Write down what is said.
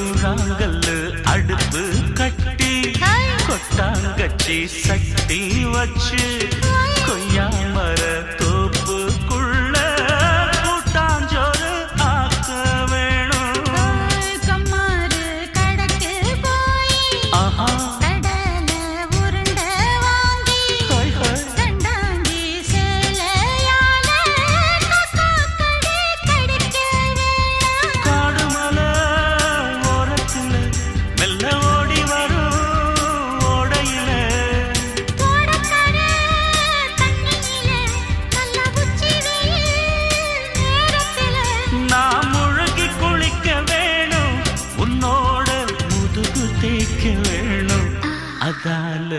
கூழாங்கல்லு அடுப்பு கட்டி கொட்டாங்கச்சி சட்டி வச்சு கொய்யா மர தோப்புக்குள்ள கூட்டாஞ்சோறு ஆக்க வேணும். கம்மாறு கடக்கு போய் ஆஹா கடல உருண்ட வாங்கி ஹாய் ஹாய் கண்டாங்கி சேலையால காக்கடி கடிக்க வேணாம். காடுமலை ஓரத்துல மெல்ல ஓடி வரும் ஓடையில தோடக்கர தண்ணியில நல்ல உச்சி வெயில் நேரத்தில நான் முழுகி குளிக்க வேணும் உன்னோட முதுகு தேய்க்க வேணும் அதால